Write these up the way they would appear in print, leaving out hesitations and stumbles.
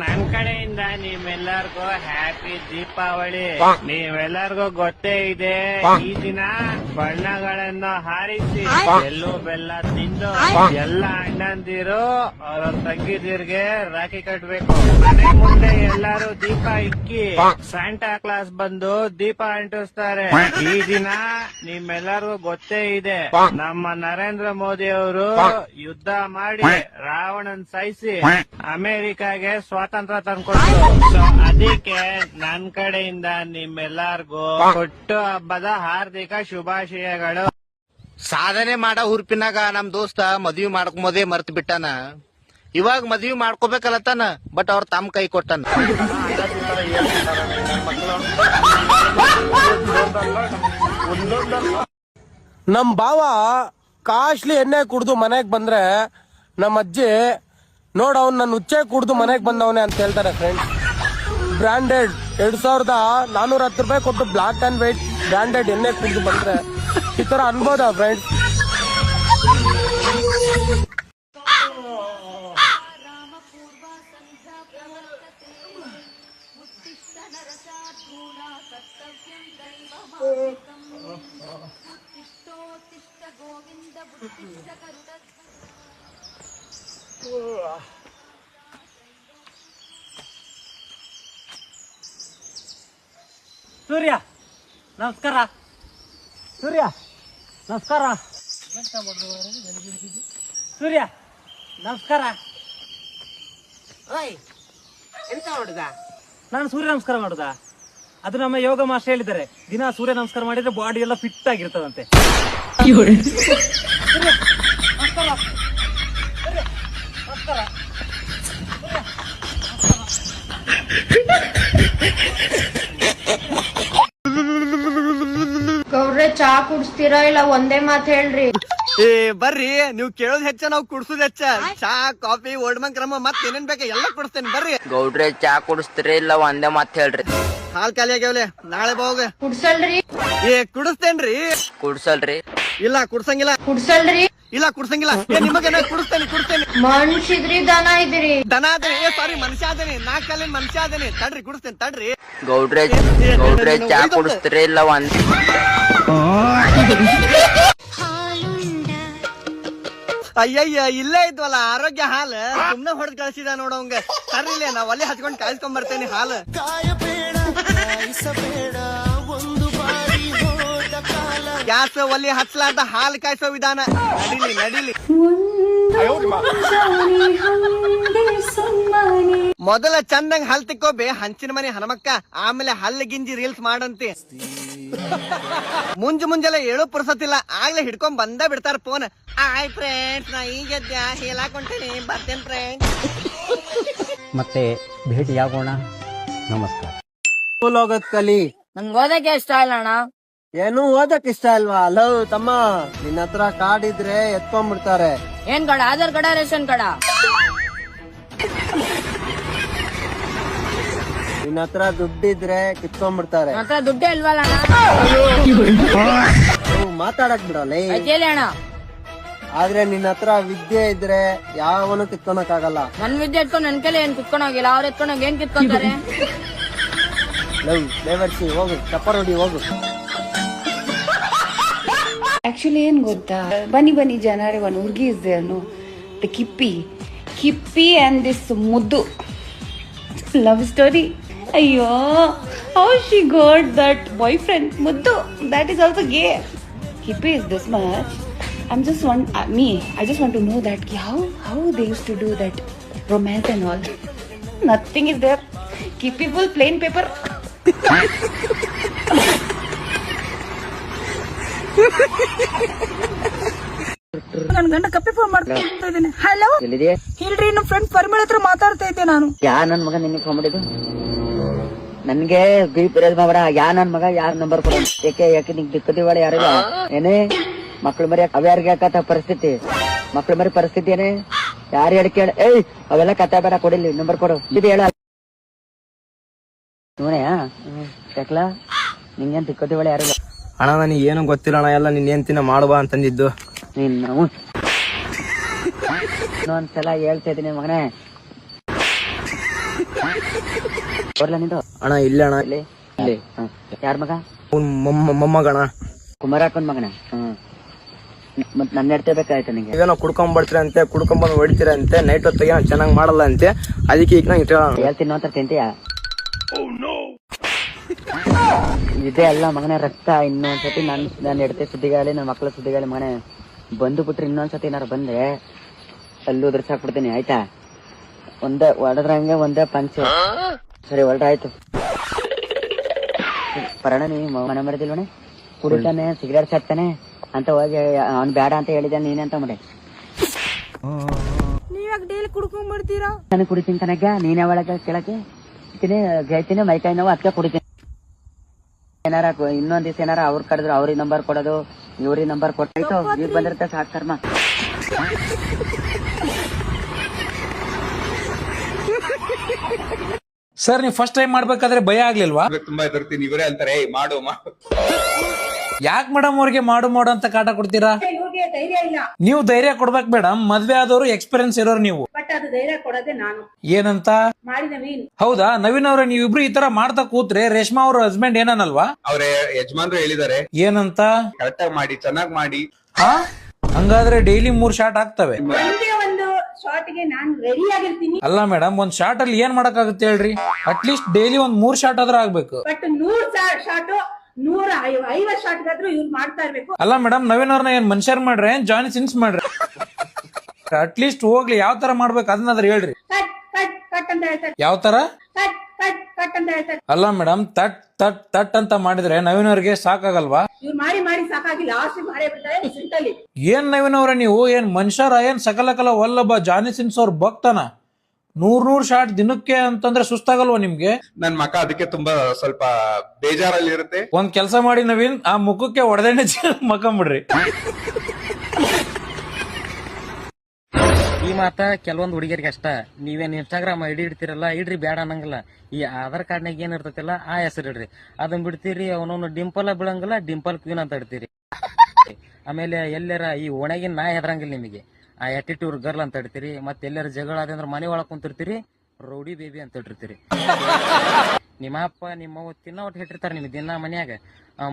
ನನ್ ಕಡೆಯಿಂದ ನಿಮ್ಮೆಲ್ಲರಿಗೂ ಹ್ಯಾಪಿ ದೀಪಾವಳಿ. ನೀವೆಲ್ಲರಿಗೂ ಗೊತ್ತೇ ಇದೆ, ಈ ದಿನ ಬಣ್ಣಗಳನ್ನು ಹಾರಿಸಿ ಎಳ್ಳು ಬೆಲ್ಲ ತಿಂದು ಎಲ್ಲ ಅಣ್ಣಂದಿರು ಅವ್ರ ತಂಗಿದಿರ್ಗೆ ರಾಖಿ ಕಟ್ಬೇಕು. ಮನೆ ಮುಂದೆ ಎಲ್ಲರೂ ದೀಪ ಇಕ್ಕಿ ಸ್ಯಾಂಟಾ ಕ್ಲಾಸ್ ಬಂದು ದೀಪ ಅಂಟಿಸ್ತಾರೆ. ಈ ದಿನ ನಿಮ್ಮೆಲ್ಲರಿಗೂ ಗೊತ್ತೇ ಇದೆ, ನಮ್ಮ ನರೇಂದ್ರ ಮೋದಿ ಅವರು ಯುದ್ಧ ಮಾಡಿ ರಾವಣನ್ ಸಾಯಿಸಿ ಅಮೆರಿಕಾಗೆ ಸ್ವಾತಂತ್ರ್ಯ ತಂದ್ಕೊಟ್ರು. ಅದಕ್ಕೆ ನನ್ ಕಡೆಯಿಂದ ನಿಮ್ಮೆಲ್ಲರಿಗೂ ಹುಟ್ಟು ಹಬ್ಬದ ಹಾರ್ದಿಕ ಶುಭಾಶಯಗಳು. ಸಾಧನೆ ಮಾಡೋ ಹುರುಪಿನಾಗ ನಮ್ ದೋಸ್ತ ಮದ್ವಿ ಮಾಡ್ಕೊಂಬೋದೇ ಮರ್ತ್ ಬಿಟ್ಟಾನ. ಇವಾಗ ಮದ್ವಿ ಮಾಡ್ಕೋಬೇಕಲ್ಲತ್ತಾನ, ಬಟ್ ಅವ್ರ ತಮ್ಮ ಕೈ ಕೊಟ್ಟಾನ. ನಮ್ ಭಾವ ಕಾಸ್ಟ್ಲಿ ಎಣ್ಣೆ ಕುಡ್ದು ಮನೆಗ್ ಬಂದ್ರೆ ನಮ್ಮ ಅಜ್ಜಿ ನೋಡ್ ಅವ್ನ್ ನನ್ನ ಹುಚ್ಚೆ ಕುಡ್ದು ಮನೆಗ್ ಬಂದವನೆ ಅಂತ ಹೇಳ್ತಾರೆ ಫ್ರೆಂಡ್ಸ್. ಬ್ರಾಂಡೆಡ್ 2410 ರೂಪಾಯಿ ಕೊಟ್ಟು ಬ್ಲಾಕ್ ಅಂಡ್ ವೈಟ್ ಬ್ರಾಂಡೆಡ್ ಎಣ್ಣೆ ಕುಡ್ದು ಬಂದ್ರೆ ಈ ತರ ಅನ್ಬೋದಾ ಫ್ರೆಂಡ್ಸ್? ಸೂರ್ಯ ನಮಸ್ಕಾರ. ಸೂರ್ಯ ನಮಸ್ಕಾರ. ಸೂರ್ಯ ನಮಸ್ಕಾರ. ಎಂತ ಮಾಡುದ? ನಾನು ಸೂರ್ಯ ನಮಸ್ಕಾರ ಮಾಡುದಾ? ಅದು ನಮ್ಮ ಯೋಗ ಮಾಸ್ಟರ್ ಹೇಳಿದ್ದಾರೆ, ದಿನ ಸೂರ್ಯ ನಮಸ್ಕಾರ ಮಾಡಿದ್ರೆ ಬಾಡಿ ಎಲ್ಲ ಫಿಟ್ ಆಗಿರ್ತದಂತೆ. ಗೌಡ್ರೆ ಚಾ ಕುಡಿಸ್ತೀರಾ ಇಲ್ಲ ಒಂದೇ ಮಾತ್ ಹೇಳ್ರಿ? ಏ ಬರ್ರಿ, ನೀವ್ ಕೇಳೋದ್ ಹೆಚ್ಚ ನಾವ್ ಕುಡ್ಸುದ್ ಹೆಚ್ಚ. ಚಾ ಕಾಫಿ ಓಲ್ಡ್ ಮನ್ ಕ್ರಮ ಮತ್ ಏನೇನ್ ಬೇಕ ಎಲ್ಲ ಕುಡಿಸ್ತೇನೆ ಬರ್ರಿ. ಗೌಡ್ರೆ ಚಾ ಕುಡಿಸ್ತೀರಿ ಇಲ್ಲ ಒಂದೇ ಮಾತ್ ಹೇಳ್ರಿ? ಹಾಲ್ ಖಾಲಿ ಆಗ್ಯಾವಲೆ, ನಾಳೆ ಹೋಗ. ಕುಡ್ಸಲ್ರಿ? ಏ ಕುಡಿಸ್ತೇನ್ರಿ. ಕುಡ್ಸಲ್ರಿ? ಇಲ್ಲ ಕುಡ್ಸಂಗಿಲ್ಲ. ಕುಡ್ಸಲ್ರಿ? ಇಲ್ಲ ಕುಡ್ಸಂಗಿಲ್ಲ. ಏ ನಿಮಗೇನ ಕುಡಿಸ್ತೇನೆ. ಮನುಷ್ಯದ್ರಿ ದನ ಇದ್ರಿ? ದನ ಅದೇನಿ, ಏ ಸಾರಿ ಮನುಷ್ಯ ಅದೇನಿ, 4 ಕಾಲಿನ ಮನುಷ್ಯ ಅದೇನಿ. ತಡ್ರಿ ಕುಡಿಸ್ತೇನೆ ತಡ್ರಿ. ಗೌಡ್ರೆ ಚಾ ಕುಡಿಸ್ತೀರಿ ಇಲ್ಲ ಒಂದ್? ಅಯ್ಯಯ್ಯ ಇಲ್ಲೇ ಇದ್ವಲ್ಲ ಆರೋಗ್ಯ ಹಾಲು, ಸುಮ್ನೆ ಹೊಡೆದ್ ಕಳ್ಸಿದ ನೋಡವಂಗ. ತರ್ರಿಲ್ಲ, ನಾವ್ ಒಲೆ ಹಚ್ಕೊಂಡ್ ಕಾಯಿಸ್ಕೊಂಡ್ ಬರ್ತೇನೆ ಹಾಲು. ಗ್ಯಾಸ್ ಒಲೆ ಹಚ್ಲಾರ್ದ ಹಾಲು ಕಾಯಿಸೋ ವಿಧಾನ. ನಡಿಲಿ ಮೊದಲ ಚಂದಂಗ್ ಹಲ್ ತಿಕ್ಕೋಬೆ ಹಂಚಿನ ಮನೆ ಹನುಮಕ್ಕ, ಆಮೇಲೆ ಹಲ್ಲು ಗಿಂಜಿ ರೀಲ್ಸ್ ಮಾಡಂತೆ. ಮುಂಜಾನೆ ಏಳು ಪುರ್ಸತಿಲ್ಲ, ಆಗ್ಲೇ ಹಿಡ್ಕೊಂಡ್ ಬಂದ ಬಿಡ್ತಾರ ಫೋನ್. ಆಯ್ ಫ್ರೆಂಡ್ಸ್, ನಾ ಈಗ ಹೇಳಾಕೊಂಟೇನಿ, ಬರ್ತೇನೆ ಫ್ರೆಂಡ್ಸ್. ಮತ್ತೆ ಭೇಟಿಯಾಗೋಣ. ನಮಸ್ಕಾರ. ಸ್ಕೂಲ್ ಹೋಗೋದ್ ಕಲಿ. ನಂಗೆ ಓದಕ್ಕೆ ಇಷ್ಟ ಇಲ್ಲ ಅಣ್ಣ. ಏನು ಓದಕ್ ಇಷ್ಟ ಅಲ್ವಾ? ಲವ್ ತಮ್ಮ, ನಿನ್ನ ಹತ್ರ ಕಾರ್ಡ್ ಇದ್ರೆ ಎತ್ಕೊಂಡ್ಬಿಡ್ತಾರೆ. ಏನ್ ಕಡ? ಆಧಾರ್ ಕಡ, ರೇಷನ್ ಕಡ? ನಿನ್ನ ಹತ್ರ ದುಡ್ಡಿದ್ರೆ ಕಿತ್ಕೊಂಡ್ಬಿಡ್ತಾರೆ. ನನ್ನ ಹತ್ರ ದುಡ್ಡೇ ಇಲ್ವಲ್ಲ ಅಣ್ಣ. ಮಾತಾಡಕ್ ಬಿಡಲ್ಲ. ಹೇಳಿ ಅಣ್ಣ. ಆದ್ರೆ ನಿನ್ನ ಹತ್ರ ವಿದ್ಯೆ ಇದ್ರೆ ಯಾವನು ಕಿತ್ಕೊಳಕ್ ಆಗಲ್ಲ. ನನ್ ವಿದ್ಯೆ ಎತ್ಕೊಂಡು ನನ್ ಕೈಲಿ ಏನ್ ಕಿತ್ಕೊಂಡ್ ಹೋಗಿಲ್ಲ, ಅವ್ರ ಎತ್ಕೊಂಡೋಗಿ ಏನ್ ಕಿತ್ಕೊಂತಾರೆ? ಲವ್ ದೇವರ್ಸಿ ಹೋಗು, ಚಪ್ಪರ್ ಹೊಡಿ ಹೋಗು. ಆಕ್ಚುಲಿ ಏನ್ ಗೊತ್ತಾ, ಬನ್ನಿ ಜನರೇ, ಒಂದು ಹುಡುಗಿ is there no, the Kippi and this Muddu love story. ಅಯ್ಯೋ, how she got that boy friend Muddu, that is also gay. Kippi is this much. I just want to know that how they used to do that romance and all. Nothing is there. Kippy full plain paper. ನನ್ ಗಂಡ ಕಪ್ಪಿ phone ಮಾಡ್ತಾ ಇದ್ದೇನೆ. Hello ಹೇಳ್ರಿ, ನಮ್ಮ friend ಪರಿಮಳ ಹತ್ರ ಮಾತಾಡ್ತಾ ಇದ್ದೆ ನಾನು. ಯಾ ನನ್ ಮಗ ನಿನ್ಗೆ ಫೋನ್ ಮಾಡಿದ್ದು? ನನ್ಗೆ ಬೀಪ್ ಇರೋದ್ ಮಾಡ. ಯಾ ನನ್ ಮಗ ಯಾರ್ ನಂಬರ್ ಕೊಡ? ಯಾಕೆ ನಿಂಗೆ ದಿಕ್ಕದಿವಾಳ ಯಾರಿಲ್ಲ ಏನೇ? ಮಕ್ಳು ಮರಿ ಅವ್ಯಾರಿಗೆ ಯಾಕತ್ತ ಪರಿಸ್ಥಿತಿ? ಮಕ್ಳು ಮರಿ ಪರಿಸ್ಥಿತಿ ಏನೇ? ಯಾರು ಹೇಳಿ ಕೇಳ? ಏಯ್ ಅವೆಲ್ಲ ಕಥೆ ಬೇಡ, ಕೊಡಿಲಿ ನಂಬರ್ ಕೊಡು. ಇದು ಹೇಳ ನೋಡ್ಯಾ ಯಾಕಲ ನಿಂಗೇನ್ ದಿಕ್ಕದಿವಾಳ ಯಾರಿಲ್ಲ. ಅಣ್ಣ ನನಗೆ ಏನು ಗೊತ್ತಿಲ್ಲ ಅಣ್ಣ, ಎಲ್ಲ ನಿನ್ ಏನ್ತಿನ ಮಾಡುವ ಅಂತಂದಿದ್ದು. ಇನ್ನೊಂದ್ಸಲ ಹೇಳ್ತಾ ಇದೀನಿ ಮಗನೇ, ಬರ್ಲ ನಿಂದು ಅಣ್ಣ ಇಲ್ಲ ಅಣ್ಣ. ಇಲ್ಲಿ ಇಲ್ಲಿ ಯಾರ ಮಗ? ಮೊಮ್ಮಗಣ. ಕುಮಾರಕ್ಕನ್ ಮಗನ. ಮತ್ ನನ್ನ ಹೆಡ್ತೆ ಬೇಕಾಯ್ತು ನಿಂಗೆ. ಈಗ ನಾವು ಕುಡ್ಕೊಂಡ್ ಬರ್ತೀರಂತೆ, ಕುಡ್ಕೊಂಡ್ಬಂದು ಹೊಡಿತೀರಂತೆ, ನೈಟ್ ಹೊತ್ತಿಗೆ ನಾವು ಚೆನ್ನಾಗ್ ಮಾಡಲ್ಲ ಅಂತೆ, ಅದಕ್ಕೆ ಈಗ ನಂಗೆ ಹೇಳ್ತೀನಿ ಅಂತ ತಿಂತೀಯ? ಇದೇ ಅಲ್ಲ ಮಗನೇ ರಕ್ತ. ಇನ್ನೊಂದ್ಸತಿ ನಾನು ಹೆಡ್ತೆ ಸುದ್ದಿಗಾಲಿ, ನನ್ನ ಮಕ್ಳ ಸುದ್ದಿಗಾಲಿ ಮಗನೇ ಬಂದು ಬಿಟ್ರೆ ಇನ್ನೊಂದ್ಸತಿ ಏನಾರು ಬಂದ್ರೆ ಅಲ್ಲೂ ಉದ್ರಸಾಕ್ಬಿಡ್ತೀನಿ ಆಯ್ತಾ? ಒಂದೇ ಹೊಡೆದ್ರಂಗೆ ಒಂದೇ ಪಂಚ್. ಸರಿ ಹೊರಟಾಯ್ತು. ಪರಣ ನೀವು ಮನೆ ಮರದಿಲ್ವಣೆ? ಕುಡಿತಾನೆ, ಸಿಗರೇಟ್ ಸೇರ್ತಾನೆ ಅಂತ ಹೋಗಿ ಅವ್ನ್ ಬೇಡ ಅಂತ ಹೇಳಿದ್ದಾನೆ, ನೀನೆಂತ ಮಾಡಿ? ನೀವಾಗ ಡೈಲಿ ಕುಡ್ಕೊಂಡ್ ಬರ್ತೀರಾ? ನಾನು ಕುಡಿತೀನಿ ಕನಕ, ನೀನೇ ಒಳಗೆ ಕೇಳಕ್ಕೆ ಗೈತೀನಿ, ಮೈಕೈ ನೋವು ಅದಕ್ಕೆ ಕುಡಿತೀನಿ. ಏನಾರ ಇನ್ನೊಂದ್ ದಿವಸ ಏನಾರ ಅವ್ರ ಕರೆದ್ರು ಅವ್ರಿಗೆ ನಂಬರ್ ಕೊಡೋದು, ಇವ್ರಿಗೆ ನಂಬರ್ ಕೊಟ್ಟಾಯ್ತು. ಈಗ ಬಂದಿರುತ್ತೆ ಸಾಕ್ ಕರ್ಮ. ಸರ್ ನೀವು ಫಸ್ಟ್ ಟೈಮ್ ಮಾಡ್ಬೇಕಾದ್ರೆ ಭಯ ಆಗ್ಲಿಲ್ವಾ? ತುಂಬಾ ಹೆದರ್ತೀನಿ. ಇವರೇ ಅಂತಾರೆ ಮಾಡು ಮಾಡು. ಯಾಕೆ ಮೇಡಮ್ ಅವ್ರಿಗೆ ಮಾಡು ಮಾಡು ಅಂತ ಕಾಟ ಕೊಡ್ತೀರಾ? ಇವ್ರಿಗೆ ಧೈರ್ಯ ಇಲ್ಲ. ನೀವು ಧೈರ್ಯ ಕೊಡ್ಬೇಕು ಮೇಡಮ್. ಮದ್ವೆ ಆದವರು ಎಕ್ಸ್ಪೀರಿಯನ್ಸ್ ಇರೋರು ನೀವು. ಬಟ್ ಅದು ಧೈರ್ಯ ಕೊಡೋದೇ ನಾನು. ಏನಂತ? ಮಾಡಿ ನವೀನ್. ಹೌದಾ ನವೀನ್ ಅವ್ರೆ, ನೀವಿಬ್ರು ಈ ತರ ಮಾಡ್ತಾ ಕೂತ್ರೆ ರೇಷ್ಮಾ ಅವ್ರ ಹಸ್ಬೆಂಡ್ ಏನನ್ನಲ್ವಾ? ಅವ್ರೆ ಯಜಮಾನ್ರು ಹೇಳಿದಾರೆ ಏನಂತ? ಕರೆಕ್ಟ್ ಆಗಿ ಮಾಡಿ, ಚೆನ್ನಾಗ್ ಮಾಡಿ. ಹಾ, ಹಂಗಾದ್ರೆ ಡೈಲಿ 3 ಶಾಟ್ ಆಗ್ತವೆ. ಒಂದೇ ಒಂದು ಶಾರ್ಟ್ಗೆ ನಾನು ರೆಡಿ ಆಗಿರ್ತೀನಿ. ಅಲ್ಲ ಮೇಡಮ್, ಒಂದ್ ಶಾರ್ಟ್ ಅಲ್ಲಿ ಏನ್ ಮಾಡಕ್ಕಾಗುತ್ತೆ ಹೇಳ್ರಿ? ಅಟ್ಲೀಸ್ಟ್ ಡೈಲಿ ಒಂದ್ 3 ಶಾಟ್ ಆದ್ರೂ ಆಗ್ಬೇಕು. ಬಟ್ 100 ಶಾರ್ಟ್ 150 ಶಾರ್ಟ್ಗಾದ್ರೂ ಯೂಸ್ ಮಾಡ್ತಾ ಇರ್ಬೇಕು. ಅಲ್ಲ ಮೇಡಮ್, ನವೀನ್ ಅವ್ರನ್ನ ಏನ್ ಮನುಷ್ಯರ್ ಮಾಡ್ರೆ, ಏನ್ ಜಾನಿ ಸಿನ್ಸ್ ಮಾಡ್ರೆ? ಅಟ್ಲೀಸ್ಟ್ ಹೋಗ್ಲಿ, ಯಾವ ತರ ಮಾಡ್ಬೇಕು ಅದನ್ನಾದ್ರೂ ಹೇಳ್ರಿ. ಕಟ್ ಕಟ್ ಕಟ್ ಅಂತ ಹೇಳ್ತಾರೆ. ಯಾವ ತರ? ಕಟ್ ಕಟ್ ಕಟ್ ಅಂತ ಹೇಳ್ತಾರೆ. ಅಲ್ಲ ಮೇಡಮ್, ತಟ್ ತಟ್ ತಟ್ ಅಂತ ಮಾಡಿದ್ರೆ ನವೀನ್ ಅವ್ರಿಗೆ ಸಾಕಾಗಲ್ವಾ? ಇವ್ರು ಮಾಡಿ ಮಾಡಿ ಸಾಕಾಗಿ ಲಾಸ್ಟ್ ಮಾಡೇ ಬಿಡ್ತಾರೆ ಸಿಂಟಲ್ಲಿ. ಏನ್ ನವೀನ್ ಅವ್ರೆ, ನೀವು ಏನ್ ಮನುಷ್ಯರ? ಏನ್ ಸಕಲಕಲ ವಲ್ಲಭ ಜಾನಿ ಸಿನ್ಸ್ ಅವ್ರ ಭಕ್ತನ? 100 ಶಾಟ್ ದಿನಕ್ಕೆ ಅಂತಂದ್ರೆ ಸುಸ್ತಾಗಲ್ವಾ ನಿಮ್ಗೆ? ನನ್ ಮಕ ಅದಕ್ಕೆ ತುಂಬಾ ಸ್ವಲ್ಪ ಬೇಜಾರಲ್ಲಿ ಇರುತ್ತೆ. ಒಂದ್ ಕೆಲ್ಸ ಮಾಡಿ ನವೀನ್, ಆ ಮುಖಕ್ಕೆ ಹೊಡೆದೇನೆ ಮಕ್ಕಂಬಿಡ್ರಿ. ಈ ಮಾತ ಕೆಲವೊಂದು ಹುಡುಗಿಯರಿಗೆ ಅಷ್ಟ. ನೀವೇನ್ ಇನ್ಸ್ಟಾಗ್ರಾಮ್ ಐಡಿ ಇಡ್ತಿರಲ್ಲ, ಇಡ್ರಿ ಬೇಡ ಅನ್ನಂಗಿಲ್ಲ. ಈ ಆಧಾರ್ ಕಾರ್ಡ್ನಾಗ ಏನ್ ಇರ್ತೈತಿಲ್ಲ ಆ ಹೆಸರು ಇಡ್ರಿ. ಅದನ್ನ ಬಿಡ್ತೀರಿ, ಅವನವನು ಡಿಂಪಲ್ ಬೀಳಂಗಿಲ್ಲ, ಡಿಂಪಲ್ ಕ್ವೀನ್ ಅಂತ ಇಡ್ತೀರಿ. ಆಮೇಲೆ ಎಲ್ಲಾರ ಈ ಒಣಗಿನ ನಾ ಹೆದ್ರಂಗಿಲ್ಲ ನಿಮಗೆ, ಆ ಆಟಿಟ್ಯೂಡ್ ಗರ್ಲ್ ಅಂತ ಇಡ್ತೀರಿ. ಮತ್ತೆ ಎಲ್ಲಾರ ಜಗಳ ಅದಂದ್ರ ಮನೆ ಒಳಗ್ ಕುಂತಿರ್ತೀರಿ, ರೌಡಿ ಬೇಬಿ ಅಂತ ಇಟ್ಟಿರ್ತೀರಿ. ನಿಮ್ಮ ಅಪ್ಪ ನಿಮ್ಮವ್ವ ತಿನ್ನ ಒಟ್ಟು ಇಟ್ಟಿರ್ತಾರ ನಿಮ್ಗೆ ದಿನ ಮನ್ಯಾಗ.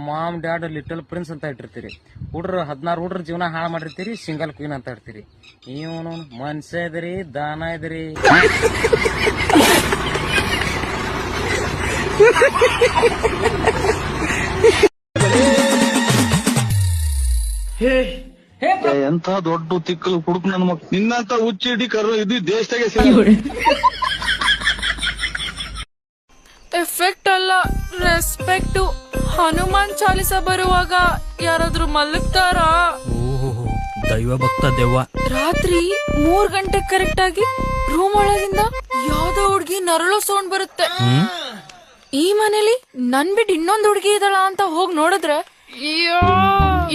ಮಾಮ್ ಡ್ಯಾಡ್ ಲಿಟಲ್ ಪ್ರಿನ್ಸ್ ಅಂತ ಇಟ್ಟಿರ್ತೀರಿ. ಹುಡ್ರು 16 ಹುಡ್ರ ಜೀವನ ಹಾಳು ಮಾಡಿರ್ತೀರಿ, ಸಿಂಗಲ್ ಕ್ವೀನ್ ಅಂತ ಇಡ್ತೀರಿ. ಇವನು ಮನ್ಸ ಇದ್ರಿ, ದಾನ ಇದ್ರಿ. ಎಂತ ದೊಡ್ಡ ತಿಕ್ಕಲು ಹುಡುಕ್ ನನ್ನ ಮಕ್ ನಿನ್ನಂತ ಹುಚ್ಚಿಡಿ ಕರು ಇದು ದೇಶದಾಗೆ ಎಫೆಕ್ಟ್ ಅಲ್ಲ, ರೆಸ್ಪೆಕ್ಟ್. ಹನುಮಾನ್ ಚಾಲಿಸ ಬರುವಾಗ ಯಾರಾದ್ರೂ ಮಲಗ್ತಾರಾ? ದೈವ ಭಕ್ತ ದೆವ್ವ. ರಾತ್ರಿ 3 ಗಂಟೆ ಕರೆಕ್ಟ್ ಆಗಿ ರೂಮ್ ಒಳಗಿಂದ ಯಾವ್ದೋ ಹುಡ್ಗಿ ನರಳೋ ಸೌಂಡ್ ಬರುತ್ತೆ. ಈ ಮನೇಲಿ ನನ್ ಬಿಟ್ಟು ಇನ್ನೊಂದು ಹುಡ್ಗಿ ಇದಳ ಅಂತ ಹೋಗ್ ನೋಡಿದ್ರೆ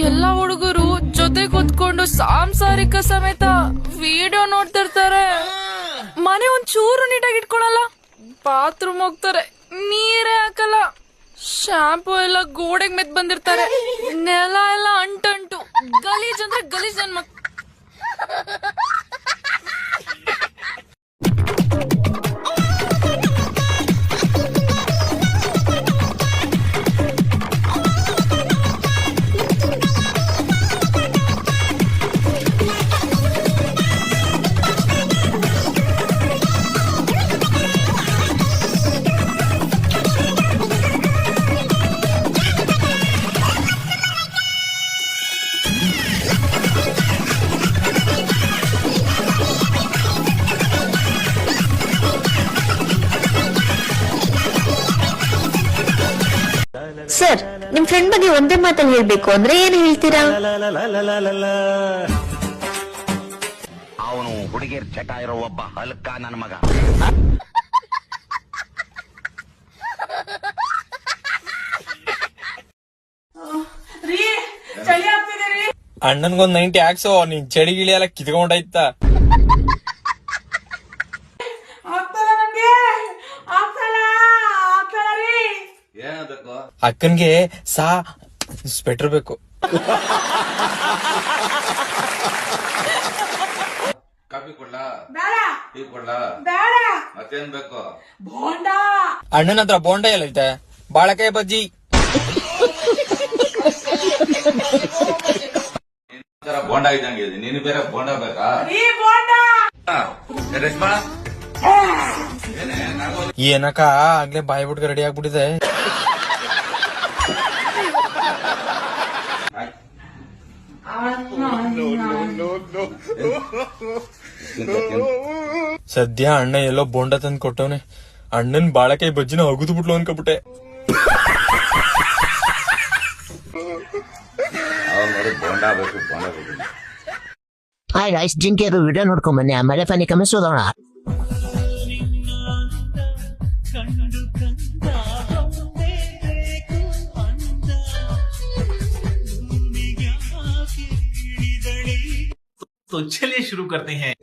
ಎಲ್ಲಾ ಹುಡುಗರು ಜೊತೆ ಕೂತ್ಕೊಂಡು ಸಾಂಸಾರಿಕ ಸಮೇತ ವಿಡಿಯೋ ನೋಡ್ತಿರ್ತಾರೆ. ಮನೆ ಒಂದ್ ಚೂರು ನೀಟಾಗಿ ಇಟ್ಕೊಳಲ್ಲ, ಬಾತ್ರೂಮ್ ಹೋಗ್ತಾರೆ, ನೀರೇ ಹಾಕಲ್ಲ, ಶಾಂಪೂ ಎಲ್ಲ ಗೋಡೆಗ್ ಮೆತ್ ಬಂದಿರ್ತಾರೆ, ನೆಲ ಎಲ್ಲ ಅಂಟಂಟು, ಗಲೀಜ್ ಅಂದ್ರೆ ಗಲೀಜ್ ನನ್ ಮಕ್. ಸರ್, ನಿಮ್ ಫ್ರೆಂಡ್ ಬಗ್ಗೆ ಒಂದೇ ಮಾತಲ್ಲಿ ಹೇಳ್ಬೇಕು ಅಂದ್ರೆ ಏನ್ ಹೇಳ್ತೀರಾ? ಅವನು ಹುಡುಗಿಯರ್ ಚಟ ಇರೋ ಒಬ್ಬ ಹಲ್ಕ ನನ್ನ ಮಗ. ಅಣ್ಣನ್ಗೊಂದ್ 90 ಹಾಕ್ಸೋ, ನೀನ್ ಚಳಿ ಗಿಳಿ ಎಲ್ಲ ಕಿತ್ಕೊಂಡಾಯ್ತ. ಅಕ್ಕನ್ಗೆ ಸ್ವೆಟರ್ ಬೇಕು. ಕಾಫಿ ಕೊಡ್ಲಾ? ಬೇಡ ಟೀ ಕೊಡ್ಲಾ? ಬೇಡ. ಮತ್ತೇನ್ ಬೇಕು? ಅಣ್ಣನ ಹತ್ರ ಬೋಂಡ ಎಲ್ಲೈತೆ? ಬಾಳಕಾಯಿ ಬಜ್ಜಿ. ಬೋಂಡ ಇದ್ದಂಗೆ ಇದೆ, ನೀನು ಬೇರೆ ಬೋಂಡ ಬೇಕಾ? ರೇಷ್ಮಾ ಏನಕ್ಕ ಆಗ್ಲೇ ಬಾಯ್ ಬಿಟ್ಗೆ ರೆಡಿ ಆಗ್ಬಿಟ್ಟಿದೆ. ಸದ್ಯ ಅಣ್ಣ ಎಲ್ಲೋ ಬೋಂಡ ತಂದ್ ಕೊಟ್ಟವನೆ. ಅಣ್ಣನ್ ಬಾಳಕಾಯಿ ಬಜ್ಜಿನ ಅಗುದು ಬಿಟ್ಲು ಅನ್ಕೊಬಿಟ್ಟೆ. ಬೋಂಡ ಬೇಕು, ಬೋಂಡ ಬೇಕು. ಹಾಯ್ ಗೈಸ್, ಜಿಂಕೆದು ವಿಡಿಯೋ ನೋಡ್ಕೊಂಡ್ ಬನ್ನಿ, ಆಮೇಲೆ ಫನಿ ಕಮೆಂಟ್ಸ್ ಓದೋಣ.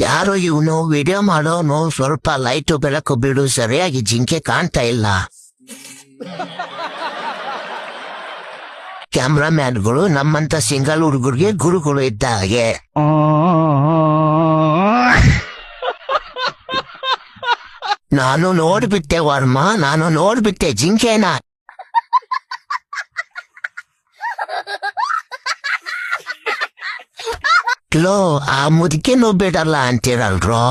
ಯಾರೋ ಇವನು ವಿಡಿಯೋ ಮಾಡೋನು ಸ್ವಲ್ಪ ಲೈಟು ಬೆಳಕು ಬಿಡು, ಸರಿಯಾಗಿ ಜಿಂಕೆ ಕಾಣ್ತಾ ಇಲ್ಲ. ಕ್ಯಾಮ್ರಾಮ್ಯಾನ್ಗಳು ನಮ್ಮಂತ ಸಿಂಗಲ್ ಹುಡುಗರಿಗೆ ಗುರುಗಳು ಇದ್ದ ಹಾಗೆ. ನಾನು ನೋಡ್ಬಿಟ್ಟೆ ವರ್ಮ, ನಾನು ನೋಡ್ಬಿಟ್ಟೆ ಜಿಂಕೆನ. ಲೋ, ಆ ಮುದುಕೆನೂ ಬಿಡಲ್ಲ ಅಂತೀರಲ್ರೋ.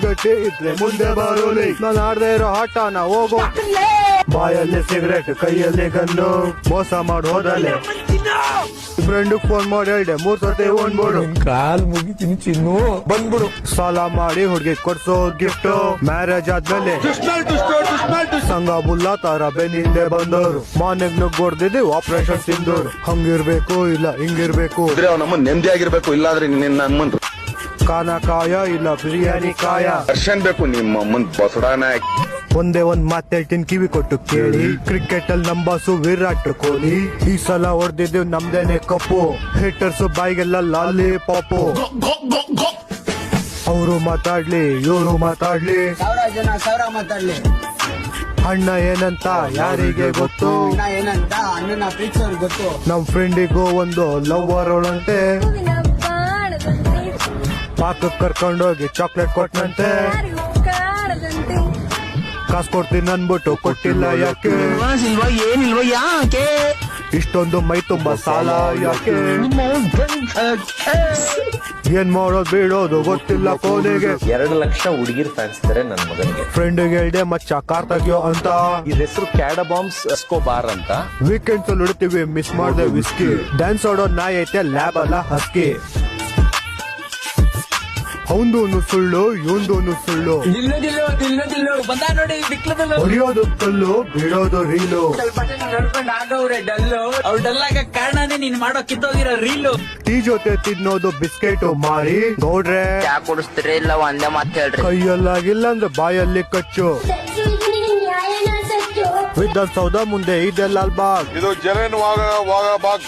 ಗಟ್ಟಿ ಇದ್ರೆ ಮುಂದೆ ಬರೋಲಿ, ನಾನು ಆಡದೆ ಇರೋ ಆಟನ ಹೋಗೋ. ಬಾಯಲ್ಲಿ ಸಿಗರೇಟ್, ಕೈಯಲ್ಲಿ ಗನ್ನು, ಮೋಸ ಮಾಡಿ ಹೋದಲೆ. ಫ್ರೆಂಡ್ ಫೋನ್ ಮಾಡಿ ಹೇಳ್ದೆ 3 ಸರ್ತಿ ಓಡ್ಬಿಡು, ಕಾಲ್ ಮುಗಿತೀನಿ ಚಿನ್ನು ಬಂದ್ಬಿಡು. ಸಾಲ ಮಾಡಿ ಹುಡುಗಿ ಕೊಡ್ಸೋ ಗಿಫ್ಟ್, ಮ್ಯಾರೇಜ್ ಆದ್ಮೇಲೆ ಸಂಘ ಬುಲ್ಲ ತರ ಬೆನ್ನಿಂದೆ ಬಂದವರು. ಮಾನೆಗ್ ನುಗ್ಗೊಡ್ದಿದ್ದು ಆಪರೇಷನ್ ಸಿಂಧೂರು. ಹಂಗಿರ್ಬೇಕು ಇಲ್ಲ ಹಿಂಗಿರ್ಬೇಕು, ನಮ್ಮ ನೆಮ್ಮದಿ ಆಗಿರ್ಬೇಕು, ಇಲ್ಲಾದ್ರೆ ನಮ್ಮನ್ ಕಾನ ಕಾಯ ಇಲ್ಲ ಬಿರಿಯಾನಿ ಕಾಯ. ದರ್ಶನ್ ಬೇಕು ನಿಮ್ಮ ಅಮ್ಮನ್ ಬಸಡಾನ. ಒಂದೇ ಒಂದ್ ಮಾತು ಹೇಳ್ತೀನಿ, ಕಿವಿ ಕೊಟ್ಟು ಕೇಳಿ. ಕ್ರಿಕೆಟ್ ಅಲ್ಲಿ ನಂಬಾಸು ವಿರಾಟ್ ಕೊಹ್ಲಿ, ಈ ಸಲ ಹೊಡೆದಿದ್ದು ನಮ್ದೇನೆ ಕಪ್ಪು. ಹಿಟರ್ಸ್ ಬಾಯಿಗೆಲ್ಲ ಲಾಲಿ ಪಾಪು. ಅವರು ಮಾತಾಡ್ಲಿ ಇವರು ಮಾತಾಡ್ಲಿ, 1000 ಜನ 1000 ಮಾತಾಡ್ಲಿ. ಅಣ್ಣ ಏನಂತ ಯಾರಿಗೆ ಗೊತ್ತು, ಏನಂತ ಅಣ್ಣನ ಪ್ರೀತಿಸೋರ್ ಗೊತ್ತು. ನಮ್ ಫ್ರೆಂಡಿಗೂ ಒಂದು ಲವ್ವರ್ ಅವಳಂತೆ, ಪಾಕಕ್ ಕರ್ಕೊಂಡೋಗಿ ಚಾಕ್ಲೇಟ್ ಕೊಟ್ನಂತೆ. ಕಾಸು ಕೊಡ್ತೀನಿ ಅನ್ಬಿಟ್ಟು ಕೊಟ್ಟಿಲ್ಲ ಯಾಕೆ, ಏನಿಲ್ವ ಯಾಕೆ, ಇಷ್ಟೊಂದು ಮೈ ತುಂಬಾ ಸಾಲ ಯಾಕೆ, ಏನ್ ಮಾಡೋದು ಬಿಡೋದು ಗೊತ್ತಿಲ್ಲ ಕೊನೆಗೆ. 2 ಲಕ್ಷ ಹುಡುಗಿರ್ ಫ್ಯಾನ್ಸ್ ಇದಾರೆ ನನ್ ಮಗನಿಗೆ. ಫ್ರೆಂಡ್ ಹೇಳ್ದೆ ಮಚ್ಚ ಕಾರ್ ತೆಗಿಯೋ ಅಂತ. ಇದ್ರ ಹೆಸರು ಕ್ಯಾಡಬಾಂಬ್ಸ್ ಎಸ್ಕೋಬಾರ್ ಅಂತ. ವೀಕೆಂಡ್ಸ್ ಅಲ್ಲಿ ಹೊಡಿತೀವಿ, ಮಿಸ್ ಮಾಡ್ದೆ ವಿಸ್ಕಿ. ಡ್ಯಾನ್ಸ್ ಆಡೋ ನಾಯಿ ಐತೆ, ಲ್ಯಾಬ್ ಅಲ್ಲ ಹಸ್ಕಿ. ಅವಂದೂನು ಸುಳ್ಳು ಇವಂದೂನು ಸುಳ್ಳು, ಹೊಡಿಯೋದು ಕಲ್ಲು ಬಿಡೋದು ರೀಲು. ಕಾರಣನೇ ನೀನ್ ಮಾಡೋ ಕಿತ್ತೋಗಿರೋ ರೀಲು. ಟೀ ಜೊತೆ ತಿನ್ನೋದು ಬಿಸ್ಕೆಟ್ ಮಾರಿ. ಗೌಡ್ರೆ ಕುಡಿಸ್ತೀರಿ ಇಲ್ಲ ಒಂದೇ ಮಾತು ಹೇಳ್ರಿ. ಕೈಯಲ್ಲಾಗಿಲ್ಲ ಅಂದ್ರೆ ಬಾಯಲ್ಲಿ ಕಚ್ಚು. ವಿಧಾನಸೌಧ ಮುಂದೆ ಇದೆ ಲಾಲ್ ಬಾಗ್. ಇದು ಜರನ್ ಬಾಗ್.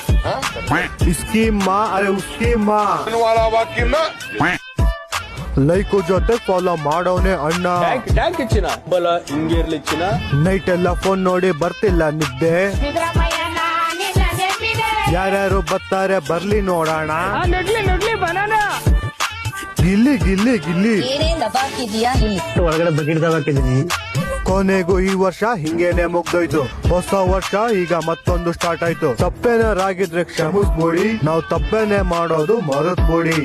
ಸ್ಕೀಮ್ ಅರೆ ಸ್ಕೀಮ್ ಲೈಕು ಜೊತೆ ಫಾಲೋ ಮಾಡೋನೆ ಅಣ್ಣ. ನೈಟ್ ಎಲ್ಲ ಫೋನ್ ನೋಡಿ ಬರ್ತಿಲ್ಲ ನಿದ್ದೆ. ಯಾರ್ಯಾರು ಬರ್ತಾರೆ ಬರ್ಲಿ ನೋಡೋಣ. ಗಿಲ್ಲಿ ಗಿಲ್ಲಿ ಗಿಲ್ಲಿ ಒಳಗಡೆ ಬಕೆಟ್ ಹಾಕಿದೀನಿ. ಕೊನೆಗೂ ಈ ವರ್ಷ ಹಿಂಗೇನೆ ಮುಗ್ದೋಯ್ತು. ಹೊಸ ವರ್ಷ ಈಗ ಮತ್ತೊಂದು ಸ್ಟಾರ್ಟ್ ಆಯ್ತು. ತಪ್ಪೇನಾರಾಗಿದ್ರೆ ಕ್ಷಮಿಸ್ಬಿಡಿ, ನಾವು ತಪ್ಪೇನೆ ಮಾಡೋದು ಮರೆತ್ಬಿಡಿ.